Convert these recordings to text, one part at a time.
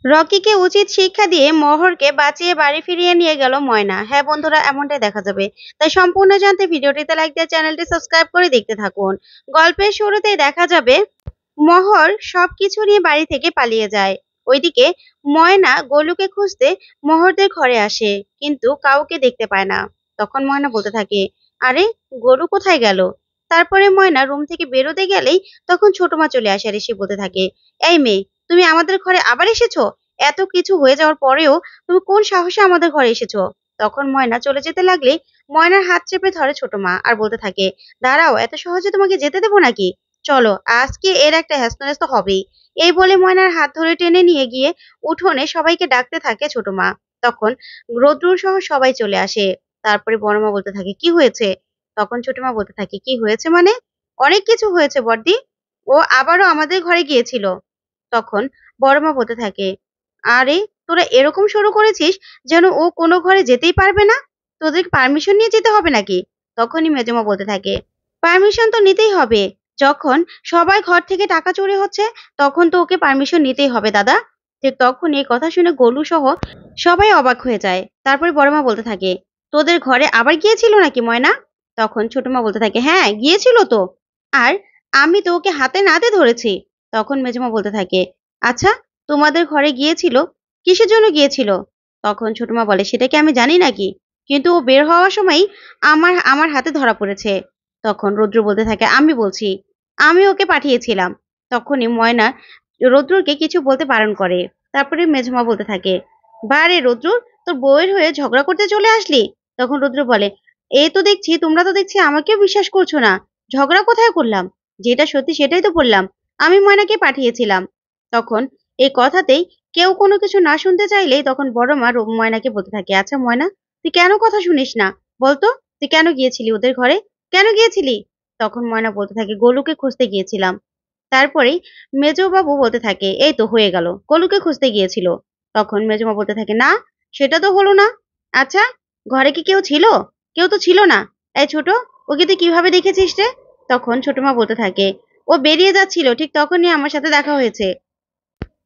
রকিকে উচিত শিক্ষা দিয়ে মোহরকে বাঁচিয়ে বাড়ি ফিরিয়ে নিয়ে গেল ময়না। হ্যাঁ বন্ধুরা, এমনটাই দেখা যাবে। তাই সম্পূর্ণ জানতে ভিডিওটিতে লাইক দিয়ে চ্যানেলটি সাবস্ক্রাইব করে দেখতে থাকুন। গল্পের শুরুতেই দেখা যাবে মোহর সবকিছু নিয়ে বাড়ি থেকে পালিয়ে যায়। ওইদিকে ময়না গোলুকে খুঁজতে মোহরদের ঘরে আসে, কিন্তু কাউকে দেখতে পায় না। তখন ময়না বলতে থাকে, আরে গোলু কোথায় গেল? তারপরে ময়না রুম থেকে বেরোতে গেলেই তখন ছোট মা চলে আসে আর এসে বলতে থাকে, এই মেয়ে, তুমি আমাদের ঘরে আবার এসেছো? এত কিছু হয়ে যাওয়ার পরেও তুমি কোন সাহসে আমাদের ঘরে এসেছো? তখন ময়না চলে যেতে লাগলে ময়নার হাত চেপে ধরে ছোট মা আর বলতে থাকে, দাঁড়াও, এত সহজে তোমাকে যেতে দেবো নাকি? চলো, আজকে এর একটা হেস্তনেস্ত হবেই। এই বলে ময়নার হাত ধরে টেনে নিয়ে গিয়ে উঠোনে সবাইকে ডাকতে থাকে ছোট মা। তখন রোদ্রু সহ সবাই চলে আসে। তারপরে বড় মা বলতে থাকে, কি হয়েছে? তখন ছোট মা বলতে থাকে, কি হয়েছে মানে? অনেক কিছু হয়েছে বড়দি। ও আবারও আমাদের ঘরে গিয়েছিল। তখন বড় মা বলতে থাকে, আরে তোরা এরকম শুরু করেছিস যেন ও কোনো ঘরে যেতেই পারবে না। তোদের পারমিশন নিয়ে যেতে হবে নাকি? তখনই মেজমা বলতে থাকে, পারমিশন তো নিতেই হবে। যখন সবাই ঘর থেকে টাকা চুরি হচ্ছে, তখন তো ওকে পারমিশন নিতেই হবে দাদা। ঠিক তখন এই কথা শুনে গোলু সহ সবাই অবাক হয়ে যায়। তারপরে বড় মা বলতে থাকে, তোদের ঘরে আবার গিয়েছিল নাকি ময়না? তখন ছোট মা বলতে থাকে, হ্যাঁ গিয়েছিল তো। আর আমি তো ওকে হাতে নাতে ধরেছি। তখন মেজমা বলতে থাকে, আচ্ছা, তোমাদের ঘরে গিয়েছিল, কিসের জন্য গিয়েছিল? তখন ছোট মা বলে, সেটা কি আমি জানি নাকি? কিন্তু ও বের হওয়ার সময় আমার আমার হাতে ধরা পড়েছে। তখন রৌদ্র বলতে থাকে, আমি বলছি, আমি ওকে পাঠিয়েছিলাম। তখনই ময়না রৌদ্রকে কিছু বলতে বারণ করে। তারপরে মেজমা বলতে থাকে, বারে রৌদ্র, তোর বউয়ের হয়ে ঝগড়া করতে চলে আসলি? তখন রৌদ্র বলে, এই তো দেখছি, তোমরা তো দেখছি আমাকেও বিশ্বাস করছো না। ঝগড়া কোথায় করলাম? যেটা সত্যি সেটাই তো বললাম। আমি ময়নাকে পাঠিয়েছিলাম। তখন এই কথাতেই কেউ কোনো কিছু না শুনতে চাইলেই তখন বড় মা ময়নাকে বলতে থাকে, আচ্ছা ময়না, তুই কেন কথা শুনিস না? বলতো, তুই কেন গিয়েছিলি ওদের ঘরে? কেন গিয়েছিলি? তখন ময়না বলতে থাকে, গোলুকে খুঁজতে গিয়েছিলাম। তারপরেই মেজবাবু বলতে থাকে, এই তো হয়ে গেল, গোলুকে খুঁজতে গিয়েছিল। তখন মেজমা বলতে থাকে, না, সেটা তো হলো না। আচ্ছা, ঘরে কি কেউ ছিল? কেউ তো ছিল না। এই ছোট, ওকে তুই কিভাবে দেখেছিস রে? তখন ছোট মা বলতে থাকে, ও বেরিয়ে যাচ্ছিল, ঠিক তখনই আমার সাথে দেখা হয়েছে।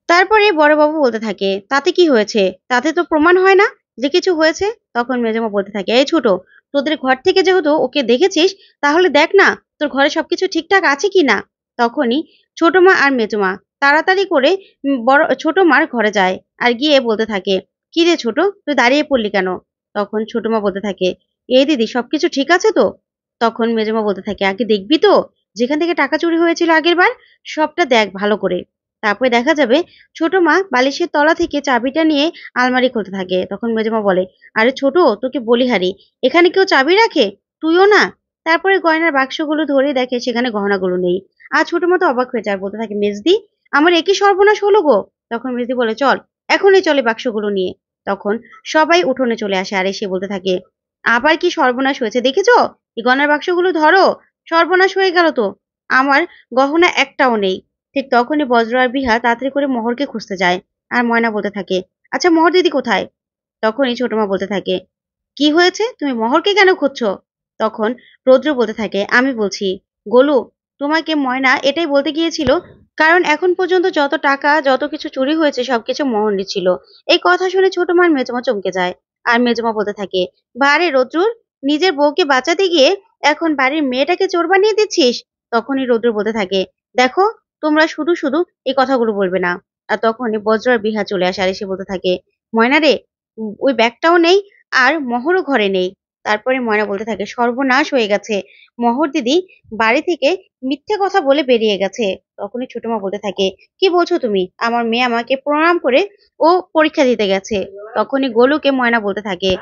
তারপরে বড়বাবু বলতে থাকে, তাতে কি হয়েছে? তাতে তো প্রমাণ হয় না যে কিছু হয়েছে। তখন মেজমা বলতে থাকে, এই ছোট, তোদের ঘর থেকে যেহেতু ওকে দেখেছিস, তাহলে দেখ না তোর ঘরে সবকিছু ঠিকঠাক আছে কিনা। তখনই ছোট মা আর মেজমা তাড়াতাড়ি করে বড় ছোট মার ঘরে যায় আর গিয়ে বলতে থাকে, কি রে ছোট, তুই দাঁড়িয়ে পড়লি কেন? তখন ছোট মা বলতে থাকে, এই দিদি, সবকিছু ঠিক আছে তো? তখন মেজমা বলতে থাকে, আগে দেখবি তো, যেখান থেকে টাকা চুরি হয়েছিল আগের বার, সবটা দেখ ভালো করে। তারপরে দেখা যাবে ছোট মা বালিশের তলা থেকে চাবিটা নিয়ে আলমারি খুলতে থাকে। তখন মেজমা বলে, আরে ছোট, তোকে বলিহারি, এখানে কেউ চাবি রাখে? তুইও না। তারপরে গয়নার বাক্সগুলো ধরে দেখে সেখানে গহনাগুলো নেই। আর ছোট মা তো অবাক হয়ে যায়, বলতে থাকে, মেজদি, আমার একই সর্বনাশ হলো গো। তখন মেজদি বলে, চল, এখনই চলে বাক্সগুলো নিয়ে। তখন সবাই উঠোনে চলে আসে আর এসে বলতে থাকে, আবার কি সর্বনাশ হয়েছে দেখেছো? এই গয়নার বাক্সগুলো ধরো, সর্বনাশ হয়ে গেল তো। আমার গহনা একটাও নেই। ঠিক তখনই বজ্র আর বিহা তাড়াতাড়ি করে মোহরকে খুঁজতে যায়। আর ময়না বলতে থাকে, আচ্ছা মোহর দিদি কোথায়? তখনই ছোট মা বলতে থাকে, কি হয়েছে, তুমি মোহরকে কেন খুঁজছো? তখন রৌদ্র বলতে থাকে, আমি বলছি, গোলু, তোমাকে ময়না এটাই বলতে গিয়েছিল, কারণ এখন পর্যন্ত যত টাকা যত কিছু চুরি হয়েছে সবকিছু মোহর নিচ্ছিল। এই কথা শুনে ছোট মার মেজমা চমকে যায়। আর মেজমা বলতে থাকে, বারে রৌদ্রুর, নিজের বউকে বাঁচাতে গিয়ে এখন বাড়ির মেয়েটাকে চোর বানিয়ে দিচ্ছিস। তখনই রৌদ্র বলতে থাকে, দেখো, তোমরা শুধু শুধু এই কথাগুলো বলবে না। আর তখনই বজ্র আর বিহা চলে আসে আর এসে বলতে থাকে, ময়না রে, ওই ব্যাগটাও নেই, আর মোহরও ঘরে নেই। তারপরে ময়না বলতে থাকে, সর্বনাশ হয়ে গেছে, মোহর দিদি বাড়ি থেকে মিথ্যে কথা বলে বেরিয়ে গেছে। তখনই ছোট মা বলতে থাকে, কি বলছো তুমি? আমার মেয়ে আমাকে প্রণাম করে ও পরীক্ষা দিতে গেছে। তখনই গোলুকে ময়না বলতে থাকে,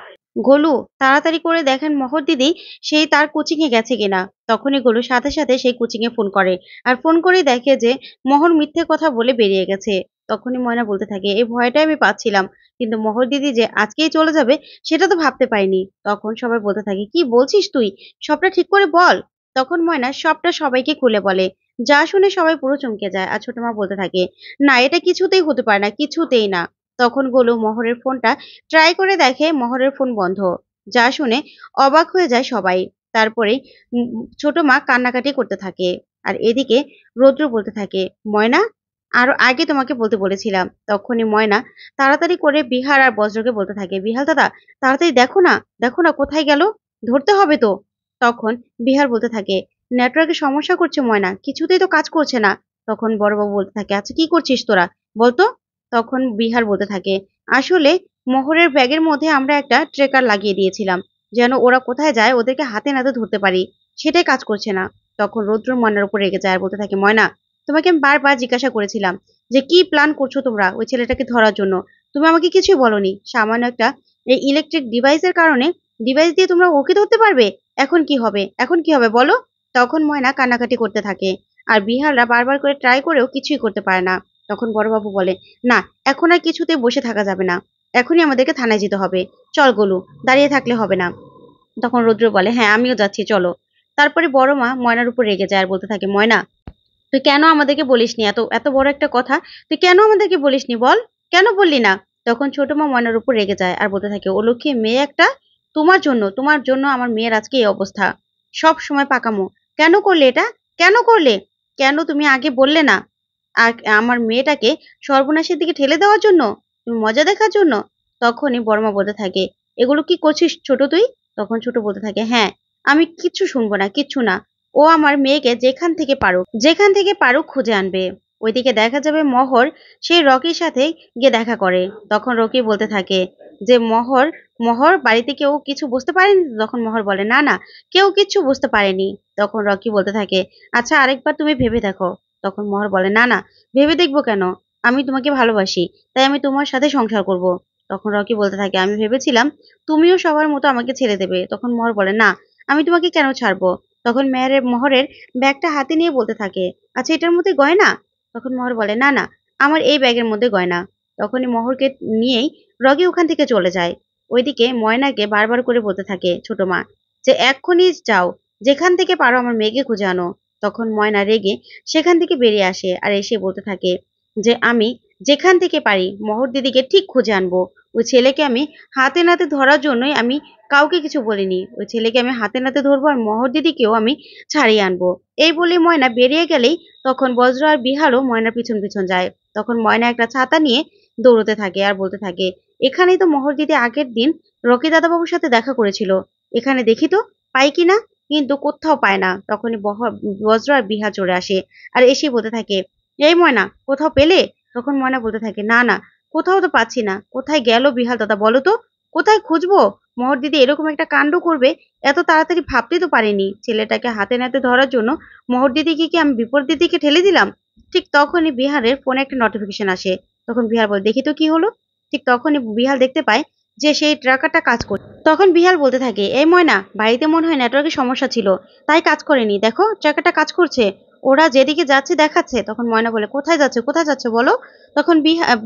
গোলু, তাড়াতাড়ি করে দেখেন মোহর দিদি সেই তার কোচিং এ গেছে কিনা। তখনই গোলু সাথে সাথে সেই কোচিং এ ফোন করে আর ফোন করেই দেখে যে মোহর মিথ্যে কথা বলে বেরিয়ে গেছে। তখনই ময়না বলতে থাকে, এই ভয়টাই আমি পাচ্ছিলাম, কিন্তু মোহর দিদি যে আজকেই চলে যাবে সেটা তো ভাবতে পারিনি। তখন সবাই বলতে থাকে, কি বলছিস তুই, সবটা ঠিক করে বল। তখন ময়না সবটা সবাইকে খুলে বলে। যা শুনে সবাই পুরো চমকে যায় আর ছোট মা বলতে থাকে, না, এটা কিছুতেই হতে পারে না, কিছুতেই না। তখন গোলু মোহরের ফোনটা ট্রাই করে দেখে মোহরের ফোন বন্ধ। যা শুনে অবাক হয়ে যায় সবাই। তারপরে ছোট মা কান্নাকাটি করতে থাকে। আর এদিকে রৌদ্র বলতে থাকে, ময়না, আরো আগে তোমাকে বলতে বলেছিলাম। তখনই ময়না তাড়াতাড়ি করে বিহার আর বজ্রকে বলতে থাকে, বিহাল দাদা তাড়াতাড়ি দেখো না কোথায় গেল, ধরতে হবে তো। তখন বিহার বলতে থাকে, নেটওয়ার্কের সমস্যা করছে ময়না, কিছুতেই তো কাজ করছে না। তখন বড়বাবু বলতে থাকে, আচ্ছা কি করছিস তোরা বলতো। তখন বিহার বলতে থাকে, আসলে মোহরের ব্যাগের মধ্যে আমরা একটা ট্রেকার লাগিয়ে দিয়েছিলাম, যেন ওরা কোথায় যায় ওদেরকে হাতে নাতে ধরতে পারি, সেটাই কাজ করছে না। তখন রৌদ্র ময়নার উপর রেগে যায় আর বলতে থাকে, ময়না তোমাকে আমি বারবার জিজ্ঞাসা করেছিলাম যে কি প্ল্যান করছো তোমরা ওই ছেলেটাকে ধরার জন্য, তুমি আমাকে কিছুই বলনি। সামান্য একটা এই ইলেকট্রিক ডিভাইসের কারণে, ডিভাইস দিয়ে তোমরা ওকে ধরতে পারবে, এখন কি হবে বলো। তখন ময়না কান্নাকাটি করতে থাকে আর বিহাররা বারবার করে ট্রাই করেও কিছুই করতে পারে না। তখন বড়বাবু বলে, না এখন আর কিছুতে বসে থাকা যাবে না, এখনই আমাদেরকে থানায় যেতে হবে, চল গোলু, দাঁড়িয়ে থাকলে হবে না। তখন রুদ্র বলে, হ্যাঁ আমিও যাচ্ছি চলো। তারপরে বড় মা ময়নার উপর রেগে যায় আর বলতে থাকে, ময়না তুই কেন আমাদেরকে বলিসনি, এত এত বড় একটা কথা তুই কেন আমাদেরকে বলিসনি বল, কেন বললি না। তখন ছোট মা ময়নার উপর রেগে যায় আর বলতে থাকে, ও লক্ষ্মী মেয়ে একটা, তোমার জন্য আমার মেয়ের আজকে এই অবস্থা, সব সময় পাকামো, কেন করলে এটা, কেন করলে, কেন তুমি আগে বললে না, আর আমার মেয়েটাকে সর্বনাশের দিকে ঠেলে দেওয়ার জন্য, তুমি মজা দেখার জন্য। তখনই বড়মা বলতে থাকে, এগুলো কি করছিস ছোট তুই। তখন ছোট বলতে থাকে, হ্যাঁ আমি কিচ্ছু শুনবো না, কিচ্ছু না, ও আমার মেয়েকে যেখান থেকে পারুক খুঁজে আনবে। ওইদিকে দেখা যাবে মহর সেই রকির সাথে গিয়ে দেখা করে। তখন রকি বলতে থাকে যে মহর মহর বাড়িতে কেউ কিছু বুঝতে পারেনি তো? তখন মহর বলে, না না কেউ কিচ্ছু বুঝতে পারেনি। তখন রকি বলতে থাকে, আচ্ছা আরেকবার তুমি ভেবে দেখো। তখন মহর বলে, না না ভেবে দেখবো কেন, আমি তোমাকে ভালোবাসি, তাই আমি তোমার সাথে সংসার করব। তখন রকি বলতে থাকে, আমি ভেবেছিলাম তুমিও সবার মতো আমাকে ছেড়ে দেবে। তখন মহর বলে, না আমি তোমাকে কেন ছাড়বো। তখন মহরের ব্যাগটা হাতে নিয়ে বলতে থাকে, আচ্ছা এটার মধ্যে গয়না। তখন মহর বলে, না না আমার এই ব্যাগের মধ্যে গয়না। তখনই মহরকে নিয়েই রকি ওখান থেকে চলে যায়। ওইদিকে ময়নাকে বারবার করে বলতে থাকে ছোট মা যে এক্ষুনি যাও, যেখান থেকে পারো আমার মেয়েকে খুঁজে আনো। তখন ময়না রেগে সেখান থেকে বেরিয়ে আসে আর এসে বলতে থাকে যে আমি যেখান থেকে পারি মহর দিদিকে ঠিক খুঁজে আনবো। ওই ছেলেকে আমি হাতে নাতে ধরার জন্যই আমি কাউকে কিছু বলিনি, ওই ছেলেকে আমি হাতে নাতে ধরবো আর মহর দিদিকেও আমি ছাড়িয়ে আনবো। এই বলে ময়না বেরিয়ে গেলেই তখন বজ্র আর বিহারও ময়নার পিছন পিছন যায়। তখন ময়না একটা ছাতা নিয়ে দৌড়তে থাকে আর বলতে থাকে, এখানেই তো মহর দিদি আগের দিন রকি দাদাবাবুর সাথে দেখা করেছিল, এখানে দেখি তো পাই কিনা। কিন্তু কোথাও পায় না। তখনই বজ্র আর বিহা চলে আসে আর এসে বলতে থাকে, এই ময়না কোথাও পেলে। তখন ময়না বলতে থাকে, না না কোথাও তো পাচ্ছি না, কোথায় গেল বিহাল দাদা বলো তো, কোথায় খুঁজবো। মহর দিদি এরকম একটা কাণ্ড করবে এত তাড়াতাড়ি ভাবতে তো পারিনি। ছেলেটাকে হাতে নাতে ধরার জন্য মহর দিদিকে কি আমি বিপরীত দিকে ঠেলে দিলাম। ঠিক তখনই বিহারের ফোনে একটা নোটিফিকেশন আসে। তখন বিহার বলে, দেখি তো কি হলো। ঠিক তখনই বিহাল দেখতে পায় যে সেই ট্রাকারটা কাজ করছে। তখন বিহাল বলতে থাকে, এই ময়না বাড়িতে মনে হয় নেটওয়ার্কের সমস্যা ছিল, তাই কাজ করেনি, দেখো ট্রাকারটা কাজ করছে, ওরা যেদিকে যাচ্ছে দেখাচ্ছে। তখন ময়না বলে, কোথায় যাচ্ছে বলো। তখন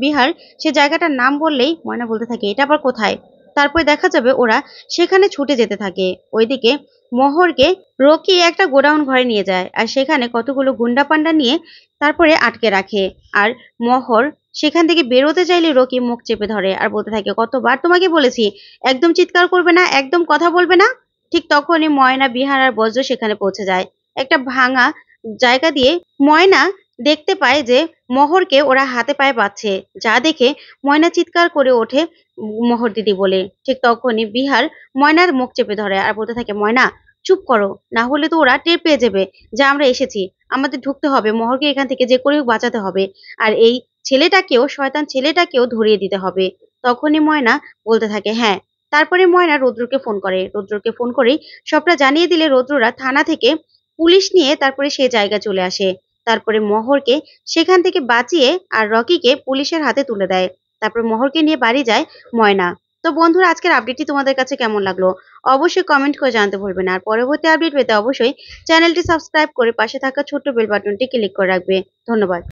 বিহার সে জায়গাটার নাম বললেই ময়না বলতে থাকে, এটা আবার কোথায়। তারপরে দেখা যাবে ওরা সেখানে ছুটে যেতে থাকে। ওইদিকে মোহরকে রকি একটা গোডাউন ঘরে নিয়ে যায় আর সেখানে কতগুলো গুন্ডা পান্ডা নিয়ে তারপরে আটকে রাখে। আর মোহর সেখান থেকে বেরোতে চাইলে রকি মুখ চেপে ধরে আর বলতে থাকে, কতবার তোমাকে বলেছি একদম চিৎকার করবে না, একদম কথা বলবে না। ঠিক তখনই ময়না বিহার আর বজ্র সেখানে পৌঁছে যায়। একটা ভাঙা জায়গা দিয়ে ময়না দেখতে পায় যে মোহরকে ওরা হাতে পায়ে বাঁধছে, যা দেখে ময়না চিৎকার করে ওঠে মোহর দিদি বলে। ঠিক তখনই বিহার ময়নার মুখ চেপে ধরে আর বলতে থাকে, ময়না চুপ করো, না হলে তো ওরা টের পেয়ে যাবে যে আমরা এসেছি, আমাদের ঢুকতে হবে, মোহরকে এখান থেকে যে করে হোক বাঁচাতে হবে, আর এই ছেলেটাকেও শয়তান ছেলেটাকেও ধরিয়ে দিতে হবে। তখনই ময়না বলতে থাকে, হ্যাঁ। তারপরে ময়না রৌদ্রকে ফোন করেই সবটা জানিয়ে দিলে রৌদ্ররা থানা থেকে পুলিশ নিয়ে তারপরে সে জায়গা চলে আসে। তারপরে মোহরকে সেখান থেকে বাঁচিয়ে আর রকিকে পুলিশের হাতে তুলে দেয়। তারপর মোহরকে নিয়ে বাড়ি যায় ময়না। তো বন্ধুরা আজকের আপডেটটি তোমাদের কাছে কেমন লাগলো অবশ্যই কমেন্ট করে জানাতে ভুলবে না। আর পরবর্তী আপডেট পেতে অবশ্যই চ্যানেলটি সাবস্ক্রাইব করে পাশে থাকা ছোট্ট বেল বাটনটি ক্লিক করে রাখবে। ধন্যবাদ।